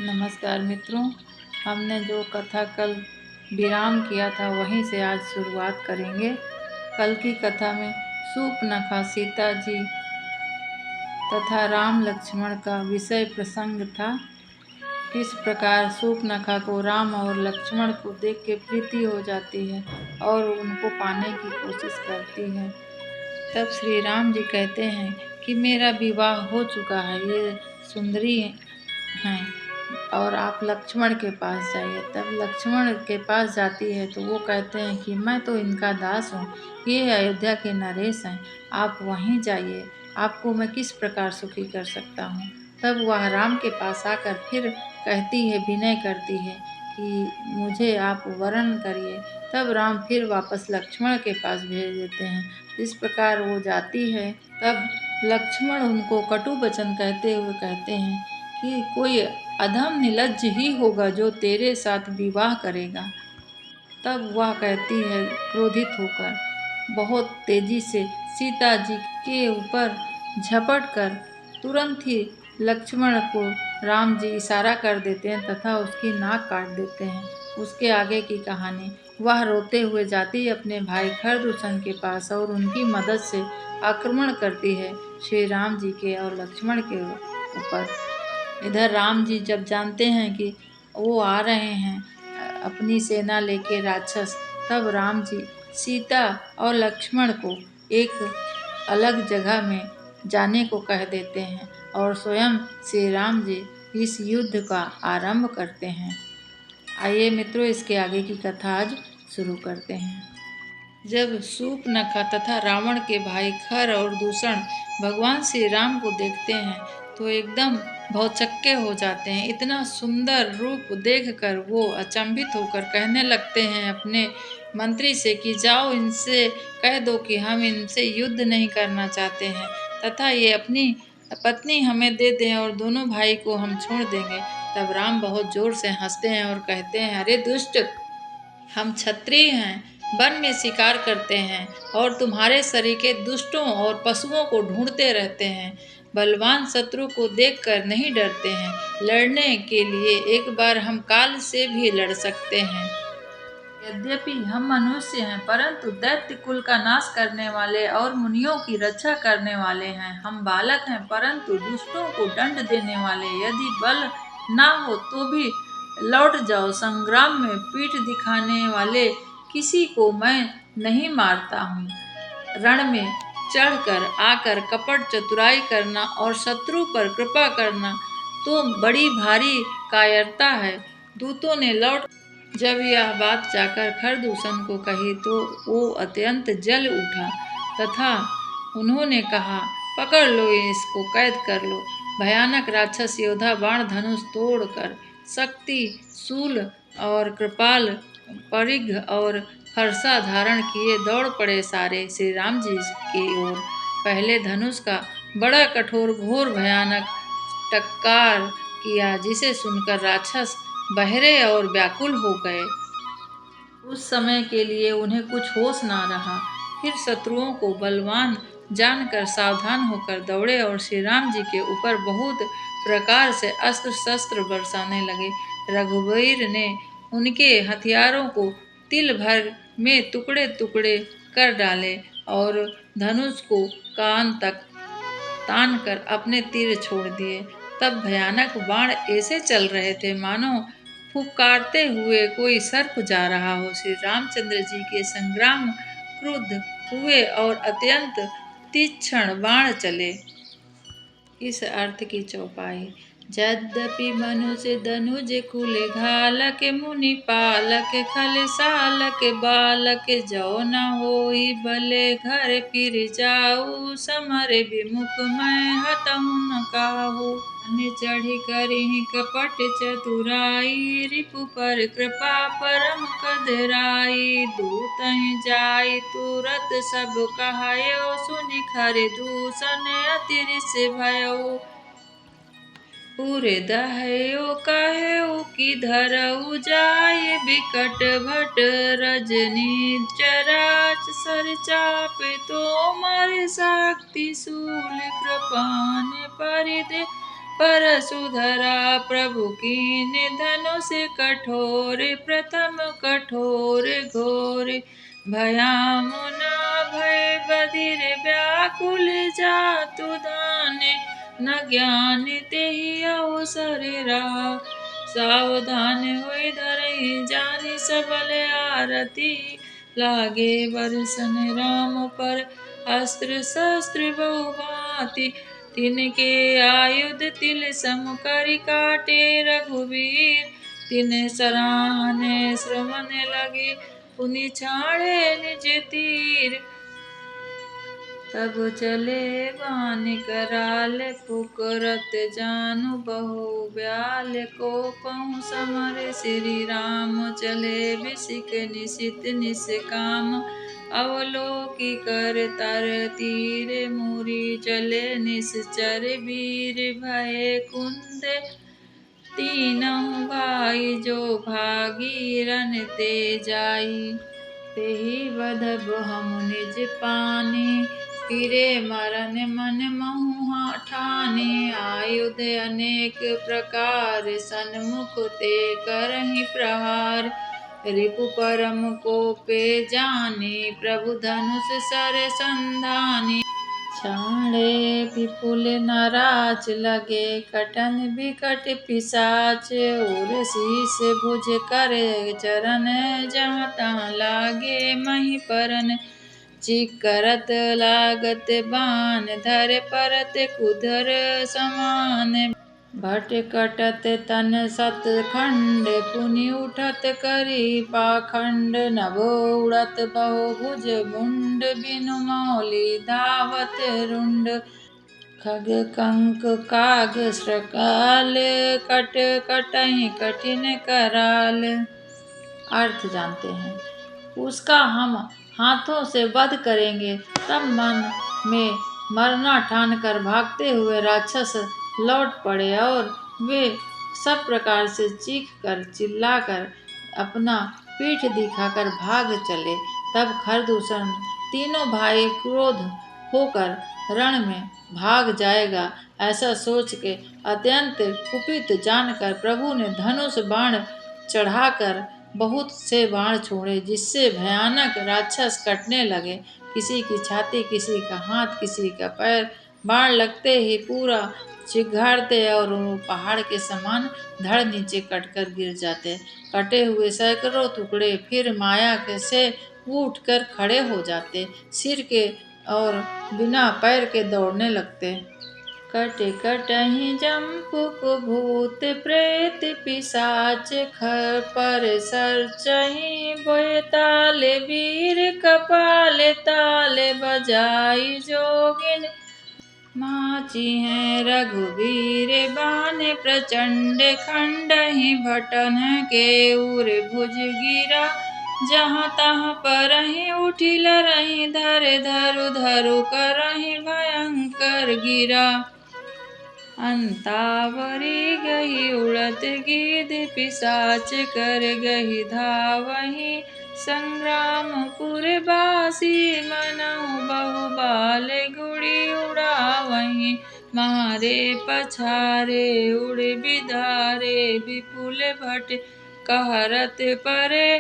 नमस्कार मित्रों, हमने जो कथा कल विराम किया था वहीं से आज शुरुआत करेंगे। कल की कथा में शूर्पणखा सीता जी तथा राम लक्ष्मण का विषय प्रसंग था। किस प्रकार शूर्पणखा को राम और लक्ष्मण को देख के प्रीति हो जाती है और उनको पाने की कोशिश करती है। तब श्री राम जी कहते हैं कि मेरा विवाह हो चुका है, ये सुंदरी हैं और आप लक्ष्मण के पास जाइए। तब लक्ष्मण के पास जाती है तो वो कहते हैं कि मैं तो इनका दास हूँ, ये अयोध्या के नरेश हैं, आप वहीं जाइए, आपको मैं किस प्रकार सुखी कर सकता हूँ। तब वह राम के पास आकर फिर कहती है, विनय करती है कि मुझे आप वरण करिए। तब राम फिर वापस लक्ष्मण के पास भेज देते हैं। इस प्रकार वो जाती है। तब लक्ष्मण उनको कटु वचन कहते हुए कहते हैं कि कोई अधम निलज्ज ही होगा जो तेरे साथ विवाह करेगा। तब वह कहती है क्रोधित होकर, बहुत तेजी से सीता जी के ऊपर झपट कर तुरंत ही लक्ष्मण को राम जी इशारा कर देते हैं तथा उसकी नाक काट देते हैं। उसके आगे की कहानी, वह रोते हुए जाती है अपने भाई खरदूषण के पास और उनकी मदद से आक्रमण करती है श्री राम जी के और लक्ष्मण के ऊपर। इधर राम जी जब जानते हैं कि वो आ रहे हैं अपनी सेना लेके राक्षस, तब राम जी सीता और लक्ष्मण को एक अलग जगह में जाने को कह देते हैं और स्वयं श्री राम जी इस युद्ध का आरंभ करते हैं। आइए मित्रों, इसके आगे की कथा आज शुरू करते हैं। जब शूर्पणखा तथा रावण के भाई खर और दूषण भगवान श्री राम को देखते हैं तो एकदम भौचक्के हो जाते हैं। इतना सुंदर रूप देखकर वो अचंभित होकर कहने लगते हैं अपने मंत्री से कि जाओ इनसे कह दो कि हम इनसे युद्ध नहीं करना चाहते हैं तथा ये अपनी पत्नी हमें दे दें और दोनों भाई को हम छोड़ देंगे। तब राम बहुत जोर से हंसते हैं और कहते हैं, अरे दुष्ट, हम क्षत्रिय हैं, वन में शिकार करते हैं और तुम्हारे सरीखे दुष्टों और पशुओं को ढूंढते रहते हैं। बलवान शत्रु को देखकर नहीं डरते हैं। लड़ने के लिए एक बार हम काल से भी लड़ सकते हैं। यद्यपि हम मनुष्य हैं, परंतु दैत्य कुल का नाश करने वाले और मुनियों की रक्षा करने वाले हैं। हम बालक हैं, परंतु दुष्टों को दंड देने वाले। यदि बल ना हो तो भी लौट जाओ। संग्राम में पीठ दिखाने वाले किसी को मैं नहीं मारता हूँ। रण में चढ़कर आकर कपट चतुराई करना और शत्रु पर कृपा करना तो बड़ी भारी कायरता है। दूतों ने लौट जब यह बात जाकर खरदूषण को कही तो वो अत्यंत जल उठा तथा उन्होंने कहा, पकड़ लो, इसको कैद कर लो। भयानक राक्षस योद्धा बाण धनुष तोड़कर शक्ति शूल और कृपाल परिघ और फरसा धारण किए दौड़ पड़े सारे श्री राम जी की ओर। पहले धनुष का बड़ा कठोर घोर भयानक टक्कार किया, जिसे सुनकर राक्षस बहरे और व्याकुल हो गए। उस समय के लिए उन्हें कुछ होश ना रहा। फिर शत्रुओं को बलवान जानकर सावधान होकर दौड़े और श्री राम जी के ऊपर बहुत प्रकार से अस्त्र शस्त्र बरसाने लगे। रघुवीर ने उनके हथियारों को तिल भर में टुकड़े टुकड़े कर डाले और धनुष को कान तक तान कर अपने तीर छोड़ दिए। तब भयानक बाण ऐसे चल रहे थे मानो फुफकारते हुए कोई सर्प जा रहा हो। श्री रामचंद्र जी के संग्राम क्रुद्ध हुए और अत्यंत तीक्ष्ण बाण चले। इस अर्थ की चौपाई, यद्यपि मनुष्य धनुज कुल घालक मुनि पालक खल सालक बालक जो न होई भले घर फिर जाऊ समर विमुख मैं हतहु न काहू। धन चढ़ी करहि कपट चतुराई रिपु पर कृपा परम कदराई। दूतहि जाई तुरत सब कहायो सुनि खरदूषण अति रिस भयो। पूरे दहयो कहेऊ कि धरऊ जाय बिकट भट रजनी चराच सर चापे तो मर शक्ति शूल कृपान परिदे परशुधरा प्रभु कीन धनुष कठोर, प्रथम कठोर घोर, भयामुना भय बधिर, व्याकुल जातु दाने, न ज्ञान तेहि अवसर रहा, सावधान हुई धरहि जानि सबल आरती, लागे बरसन राम पर अस्त्र शस्त्र बहुभांति, तिनके आयुध तिल सम करि काटे रघुवीर, तिन सराहने श्रवण लगे पुनि छाड़े निज तीर, तब चले बान कराल, पुकारत जानु बहु ब्याल, को पहुँ समर श्री राम, चले बिसिक निशित निष्काम, अवलोकि कर तर तीर, मुरि चले निश्चर वीर, भय कुंद तीनहु भाई, जो भागी रन ते जाई, तेहि बधब हम निज पानी, फिरे मरन मन महु ठानी, आयुध अनेक प्रकार सन्मुख ते करहि प्रहार, रिपु परम कोपे जानि, प्रभु धनुष सर संधानी, छाड़े विपुल नराच लगे, कटन विकट पिशाच, और शीस भुज कर चरण, जहाँ तहाँ लागे मही परन, चिकरत लागत बान, धर परत कुधर समान, भट कटत तन सत खंड, पुनि उठत करी पाखंड, नभ उड़त बहु भुज मुंड, बिनु मौलि धावत रुंड, खग कंक काग श्रकाल, कट कटहि कठिन कराल। अर्थ जानते हैं। उसका हम हाथों से वध करेंगे, तब मन में मरना ठानकर भागते हुए राक्षस लौट पड़े और वे सब प्रकार से चीख कर चिल्लाकर अपना पीठ दिखाकर भाग चले। तब खरदूषण तीनों भाई क्रोध होकर रण में भाग जाएगा, ऐसा सोच के अत्यंत कुपित जानकर प्रभु ने धनुष बाण चढ़ाकर बहुत से बाण छोड़े, जिससे भयानक राक्षस कटने लगे। किसी की छाती, किसी का हाथ, किसी का पैर, बाण लगते ही पूरा चिघाड़ते और वो पहाड़ के समान धड़ नीचे कटकर गिर जाते। कटे हुए सैकड़ों टुकड़े फिर माया के से उठकर खड़े हो जाते, सिर के और बिना पैर के दौड़ने लगते। कट कटहि जम्पुक भूत प्रेत पिशाच, पर सरचहि बोए ताले वीर, कपाल ताले बजाई जोगिन, माची हैं रघुवीर बान प्रचंड, खंडहि भटन के उर भुज गिरा, जहाँ तहाँ परहि उठि लरहि, धर धरु धरु करहि भयंकर गिरा, अंतावरी गही उड़त गिद्ध, पिशाच कर गही धावहि, संग्रामपुर बासी मनहु बहु बाल, गुड़ी उड़ावहि, मारे पछारे उड़ बिधारे, विपुल भट कहरत परे,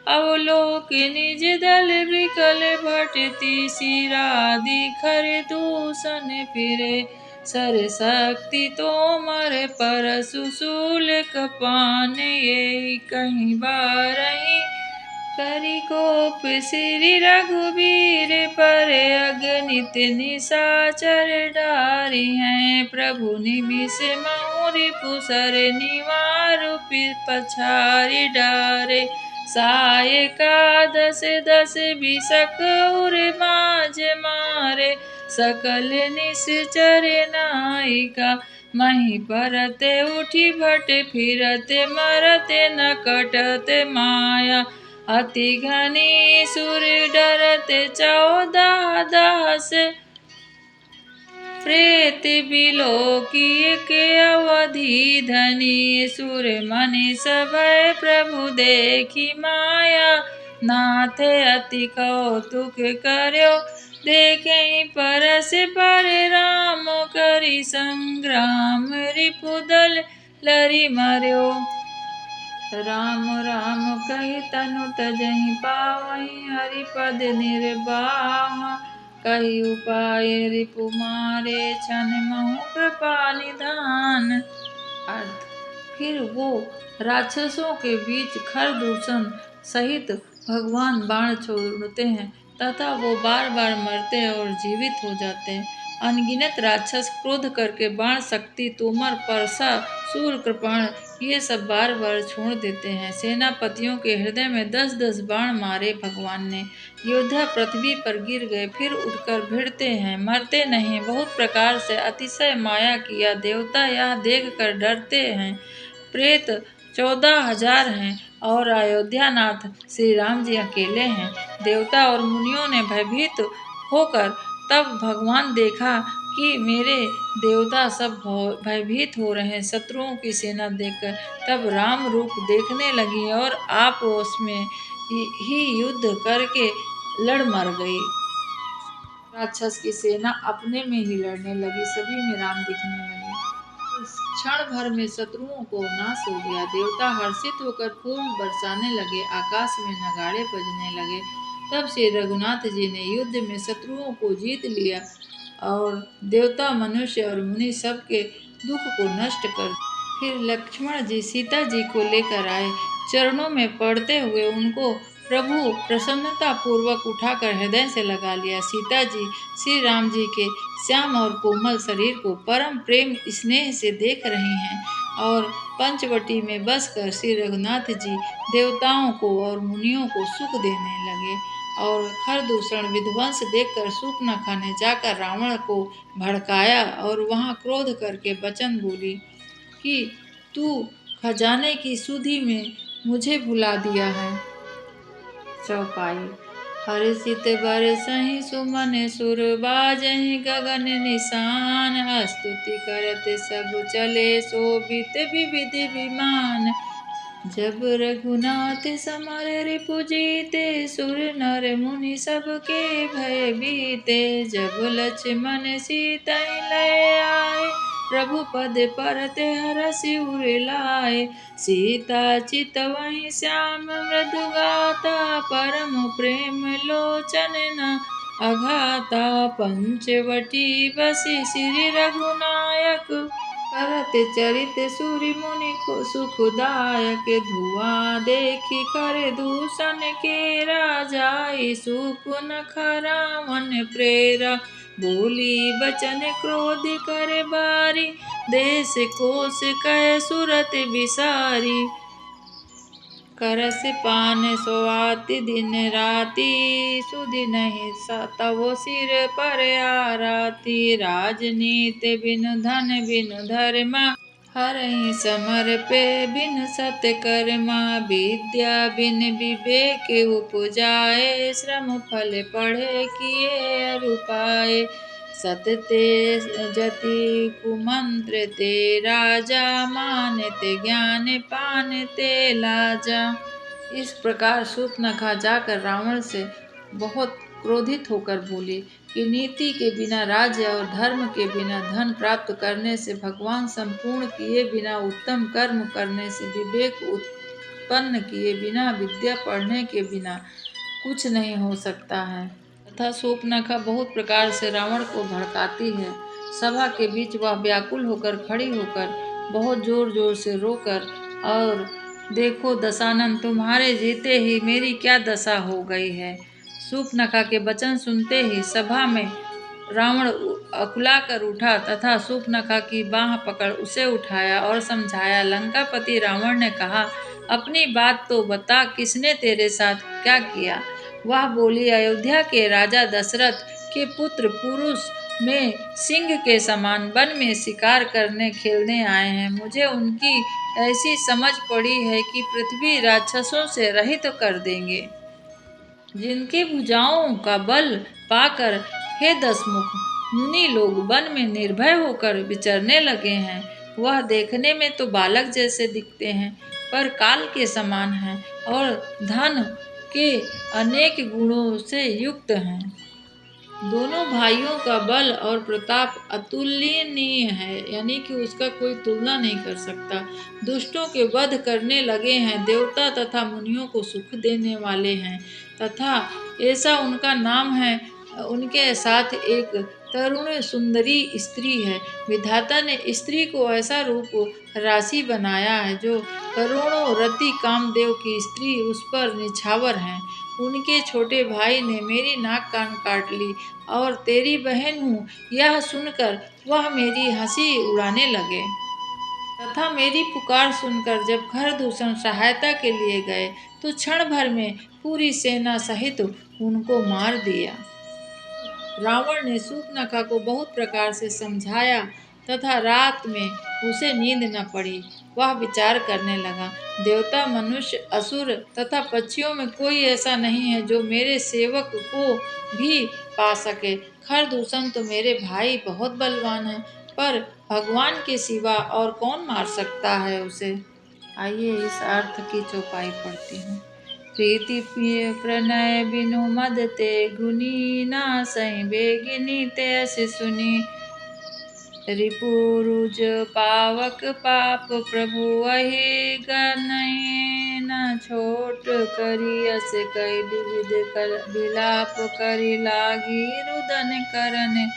अवलोक निज दल विकल भट, तीसिरादि खरदूषण फिरे, सर शक्ति तोमर परशु शूल कपान, ये कहीं बारही करि कोप श्री रघुवीर, पर अगणित निशाचर डारी हैं, प्रभु निमिष महु रिपु सर निवारु, पछारि डारे, सायका दस दस बिसक उर माज मारे, सकल निश्चर नायिका, मही परत उठी भट फिरत, मरत न कटत माया, अति घनी सुर डरत 14 दहस, प्रेत बिलोकी के अवधि धनी, सुर मनि सभय प्रभु देखी माया, नाथ अति कौतुक कर्यो देखें परस पर राम करि संग्राम, रिपुदल लरि मर्यो। राम राम कहि तनु तजहि पावहीं, हरिपद निर्वाहा कहि उपाय रिपु मारे, छन महु कृपा निधान। अर्थ, फिर वो राक्षसों के बीच खरदूषण सहित भगवान बाण छोड़ते हैं तथा वो बार बार मरते और जीवित हो जाते हैं। अनगिनत राक्षस क्रोध करके बाण शक्ति, तोमर, परसा, शूल, कृपाण ये सब बार बार छोड़ देते हैं। सेनापतियों के हृदय में 10-10 बाण मारे भगवान ने। योद्धा पृथ्वी पर गिर गए, फिर उठकर भिड़ते हैं, मरते नहीं। बहुत प्रकार से अतिशय माया किया, देवता यह देख कर डरते हैं। प्रेत 14,000 हैं और अयोध्यानाथ श्री राम जी अकेले हैं। देवता और मुनियों ने भयभीत होकर तब भगवान देखा कि मेरे देवता सब भयभीत हो रहे हैं शत्रुओं की सेना देखकर। तब राम रूप देखने लगी और आपस में ही युद्ध करके लड़ मर गई। राक्षस की सेना अपने में ही लड़ने लगी, सभी में राम दिखने लगे। क्षण भर में शत्रुओं को नाश हो गया। देवता हर्षित होकर फूल बरसाने लगे, आकाश में नगाड़े बजने लगे। तब श्री रघुनाथ जी ने युद्ध में शत्रुओं को जीत लिया और देवता, मनुष्य और मुनि सबके दुख को नष्ट कर। फिर लक्ष्मण जी सीता जी को लेकर आए। चरणों में पड़ते हुए उनको प्रभु प्रसन्नता पूर्वक उठाकर हृदय से लगा लिया। सीता जी श्री राम जी के श्याम और कोमल शरीर को परम प्रेम स्नेह से देख रही हैं और पंचवटी में बसकर श्री रघुनाथ जी देवताओं को और मुनियों को सुख देने लगे। और खरदूषण विध्वंस देखकर शूर्पणखा ने जाकर रावण को भड़काया और वहां क्रोध करके वचन बोली कि तू खजाने की सुधि में मुझे भुला दिया है। चौपाई। हर्षित बरसहि सुमन सुर, बाजहि गगन निशान, स्तुति करत सब चले शोभित विविधि विमान। जब रघुनाथ समर रिपु जीते, सुर नर मुनि सबके भय बीते। जब लक्ष्मण सीता लय आए, प्रभु पद परते हरषि उर लाए। सीता चितवहि श्याम मृदु गाता, परम प्रेम लोचन न अघाता। पंचवटी बसी श्री रघुनायक, करत चरित सूरि मुनि सुखदायक। धुआं देखी कर दूषण के राजाई, शूर्पणखा रावण प्रेरा। बोली बचन क्रोध कर बारी, देश कोश कह सुरत विसारी। करस पान सोआति दिन राति, सुधि नहीं तवो सिर पर आराती। राजनीति बिनु धन बिनु धर्मा, हरहि समर पे बिनु सत्कर्मा। विद्या बिन विवेक उपजाए, श्रम फल पढ़े किए अरु पाए। सत ते जति कुमंत्र ते राजा, मानते ज्ञान पानते लाजा। इस प्रकार शूर्पणखा जाकर रावण से बहुत क्रोधित होकर बोली कि नीति के बिना राज्य और धर्म के बिना धन प्राप्त करने से, भगवान संपूर्ण किए बिना उत्तम कर्म करने से, विवेक उत्पन्न किए बिना, विद्या पढ़ने के बिना कुछ नहीं हो सकता है। तथा शूर्पणखा बहुत प्रकार से रावण को भड़काती है। सभा के बीच वह व्याकुल होकर खड़ी होकर बहुत जोर जोर से रोकर, और देखो दशानन, तुम्हारे जीते ही मेरी क्या दशा हो गई है। शूर्पणखा के वचन सुनते ही सभा में रावण अकुलाकर उठा तथा शूर्पणखा की बाँह पकड़ उसे उठाया और समझाया। लंकापति रावण ने कहा, अपनी बात तो बता, किसने तेरे साथ क्या किया। वह बोली, अयोध्या के राजा दशरथ के पुत्र पुरुष में सिंह के समान वन में शिकार करने खेलने आए हैं। मुझे उनकी ऐसी समझ पड़ी है कि पृथ्वी राक्षसों से रहित कर देंगे। जिनके भुजाओं का बल पाकर हे दशमुख मुनि लोग वन में निर्भय होकर विचरने लगे हैं। वह देखने में तो बालक जैसे दिखते हैं, पर काल के समान हैं और धन के अनेक गुणों से युक्त हैं। दोनों भाइयों का बल और प्रताप अतुलनीय है, यानी कि उसका कोई तुलना नहीं कर सकता। दुष्टों के वध करने लगे हैं, देवता तथा मुनियों को सुख देने वाले हैं, तथा ऐसा उनका नाम है। उनके साथ एक तरुण सुंदरी स्त्री है। विधाता ने स्त्री को ऐसा रूप राशि बनाया है जो करोड़ों रति कामदेव की स्त्री उस पर निछावर हैं। उनके छोटे भाई ने मेरी नाक कान काट ली और तेरी बहन हूँ यह सुनकर वह मेरी हंसी उड़ाने लगे, तथा मेरी पुकार सुनकर जब खरदूषण सहायता के लिए गए तो क्षण भर में पूरी सेना सहित उनको मार दिया। रावण ने शूर्पणखा को बहुत प्रकार से समझाया तथा रात में उसे नींद न पड़ी। वह विचार करने लगा, देवता, मनुष्य, असुर तथा पक्षियों में कोई ऐसा नहीं है जो मेरे सेवक को भी पा सके। खरदूषण तो मेरे भाई बहुत बलवान है, पर भगवान के सिवा और कौन मार सकता है उसे। आइए इस अर्थ की चौपाई पढ़ती हूँ। प्रीति प्रिय प्रणय बिनु मद ते गुनी, नासै बेगिनी ते अस सुनी। रिपुरुज पावक पाप प्रभु अहि गनय, न छोट करी अस कई विविध कर विलाप करी लागी रुदन करन।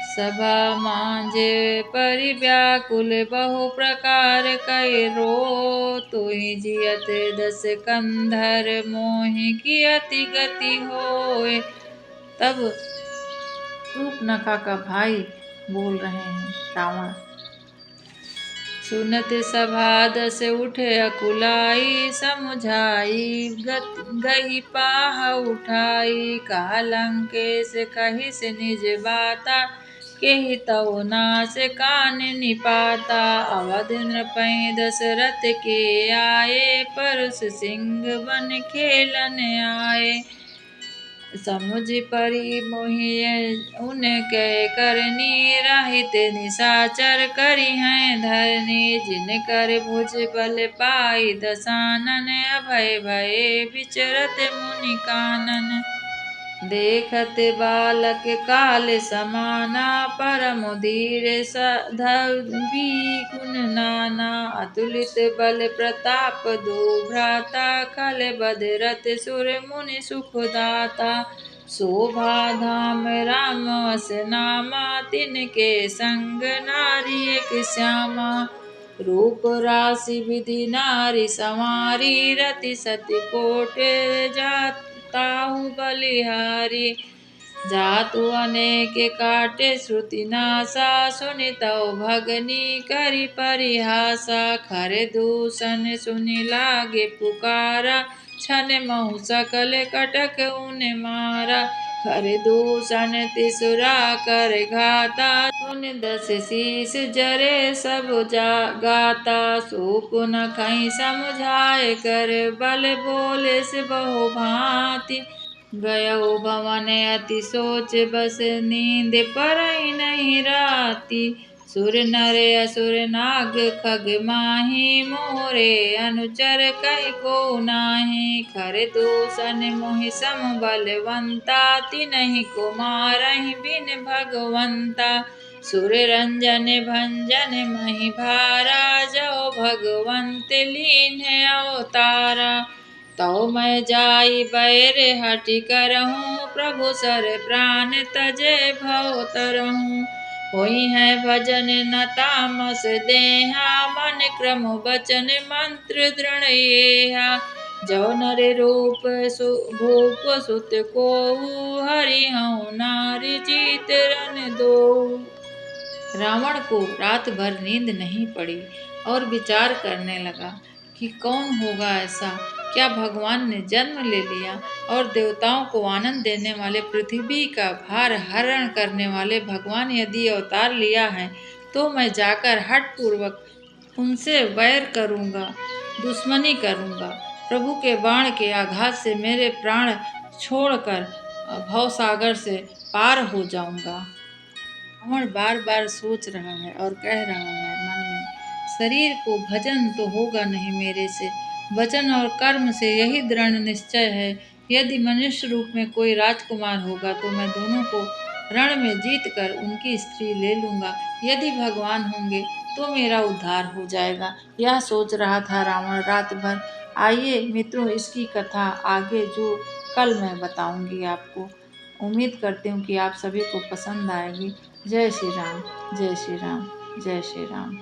सभा मांझे परि व्याकुल बहु प्रकार कई रो, तुहि जियत दस कंधर मोहि की अति गति होए। तब शूर्पणखा का भाई बोल रहे हैं, रावण। सुनत सभा दस उठे अकुलाई, समुझाई गई पाह उठाई। कहा लंकेश कहि से निज बाता, केहि तव नास कान निपाता। अवध नृपहि दशरथ के आए, परस सिंह बन खेलन आए। समुझ परि मोहि उनके करनी, रहित निशाचर करी हैं धरनी। जिनकर भुज बल पाई दसानन, अभय भये विचरत मुनि कानन। देखत बालक काल समाना, परम धीर साध्वी गुण नाना। अतुलित बल प्रताप दो भ्राता, खल बद रथ सुर मुनि सुख दाता। शोभा धाम राम वस नामा, तिनके संग नारी एक श्यामा। रूप राशि विधि नारी संवारी, रति सति कोटि जाताहु बलिहारी। जातु अनेक काटे श्रुति नासा, सुनि तव भगनी करि परिहासा। खरदूषण सुनि लागे पुकारा, छन महु सकल कटक उन मारा। खरदूषण तिसुरा कर घाता, सुन दस शीस जरे सब गाता। शूर्पणखा समुझाए कर बल, बोले से बहु भांति। गयौ भवन अति सोच बस, नींद परई नहीं राती। सुर नर असुर नाग खग माही, मोरे अनुचर कहि को नाही। खरदूषण मोहि सम बलवंता, तिन्हि को मारहि बिन भगवंता। सुर रंजन भंजन महि भारा, जो भगवंत लीन्ह अवतारा। तौ मैं जाई बैर हठि करहूँ, प्रभु सर प्राण तजे भव तरहूँ। होई है भजन न तामस देहा, मन क्रम वचन मंत्र दृढ़ येहा। जो नर रूप भूप सुत कोउ, हरि हऊँ नारी जीत रन दोउ। रावण को रात भर नींद नहीं पड़ी और विचार करने लगा कि कौन होगा ऐसा। क्या भगवान ने जन्म ले लिया और देवताओं को आनंद देने वाले, पृथ्वी का भार हरण करने वाले भगवान यदि अवतार लिया है, तो मैं जाकर हठ पूर्वक उनसे वैर करूंगा, दुश्मनी करूंगा। प्रभु के बाण के आघात से मेरे प्राण छोड़कर भवसागर से पार हो जाऊंगा। रावण बार बार सोच रहा है और कह रहा है मन में, शरीर को भजन तो होगा नहीं मेरे से, वचन और कर्म से यही दृढ़ निश्चय है यदि मनुष्य रूप में कोई राजकुमार होगा तो मैं दोनों को रण में जीत कर उनकी स्त्री ले लूंगा। यदि भगवान होंगे तो मेरा उद्धार हो जाएगा। यह सोच रहा था रावण रात भर। आइए मित्रों, इसकी कथा आगे जो कल मैं बताऊंगी आपको। उम्मीद करती हूँ कि आप सभी को पसंद आएगी। जय श्री राम, जय श्री राम, जय श्री राम।